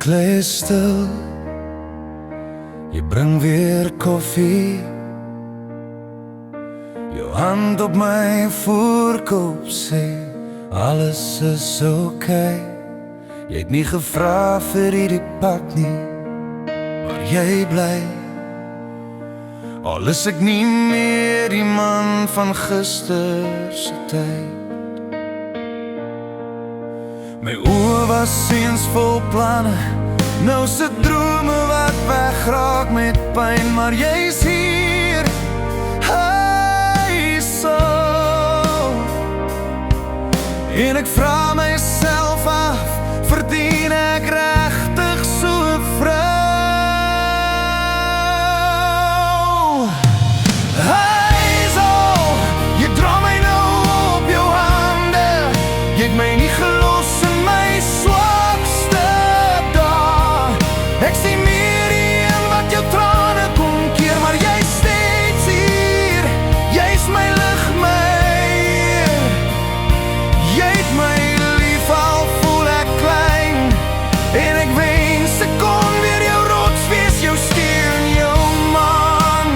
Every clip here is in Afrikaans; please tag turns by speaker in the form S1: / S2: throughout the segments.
S1: Ek lê stil, jy bring weer koffie. Jou hand op my voorkop sê, alles is oké. Jy het nie gevra vir hierdie pad nie, maar jy bly. Al is ek nie meer die man van gister se tyd. My oë was eens vol planne, nou se drome wat wegraak met pyn. Maar jy's hier, hy so. En ek vra myself af, verdien ek regtig so 'n vrou? Hy so, jy dra my nou op jou hande, jy het my nie gelos in my swakste dae. Ek sien meer die een wat jou trane kom keer, maar jy steeds hier, jy's my lig, my eer. Jy het my lief, al voel ek klein, en ek wens ek kon weer jou rots wees, jou steun, jou man.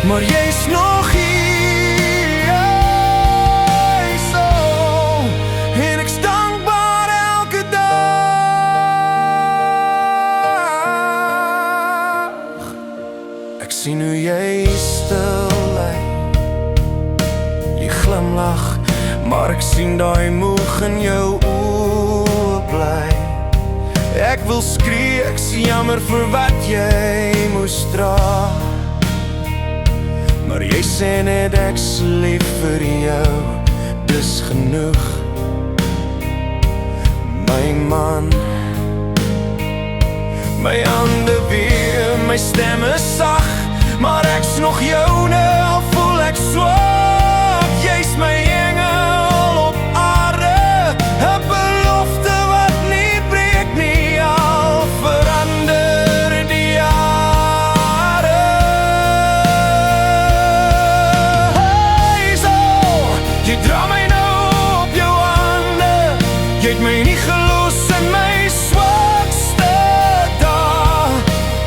S1: Maar jy's nog hier, jy so, en ek's dankbaar elke dag. Ek sien hoe jy stil lê, jy glimlag, maar ek sien daai moeg in jou oë bly. Ek wil skree, ek's jammer vir wat jy moes dra, maar jy sê net ek's lief vir jou, dis genoeg. My man, my hande weer, my stem is sag, maar ek's nog joune, al voel ek swak. Jy's my engel op aarde, 'n belofte wat nie breek nie, al verander die jare. Hey so, jy dra my nou op jou hande, jy het my nie gelos in my swakste dae.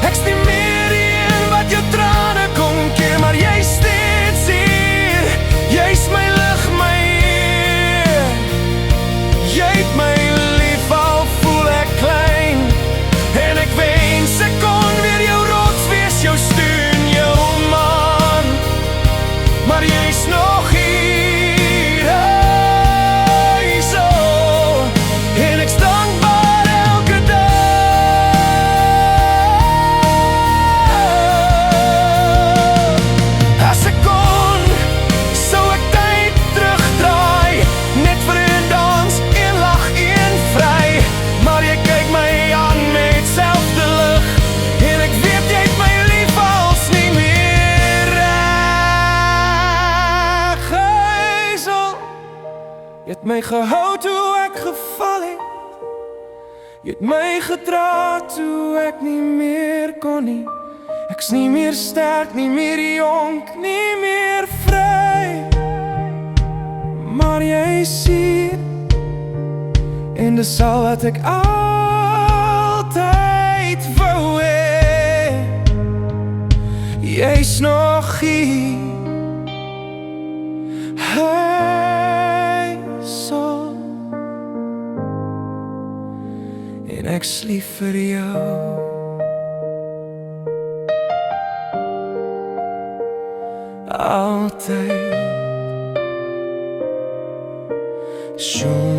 S1: Ek's nie meer die een wat jou trane kom keer, maar jy steeds hier, jy's my lig, my eer. Jy het my lief, al voel ek klein, en ek wens ek kon weer jou rots wees, jou steun, jou man. Maar jy's nog hier, hy so, en ek's dankbaar elke dag. As ek kon, sou ek tyd terugdraai, net vir 'n dans, een lag, een vry. Maar jy kyk my aan met selfde lig, en ek weet jy het my lief, als nie meer reg. Geisel, jy het my gehou toe ek geval het, jy het my gedra toe ek nie meer kon nie. Ek's nie meer sterk, nie meer jonk, nie meer vry, maar jy sien, en dis al wat ek altyd wou hê. Jy's nog hier, hy so, en ek's lief vir jou. Altyd. Sjoe.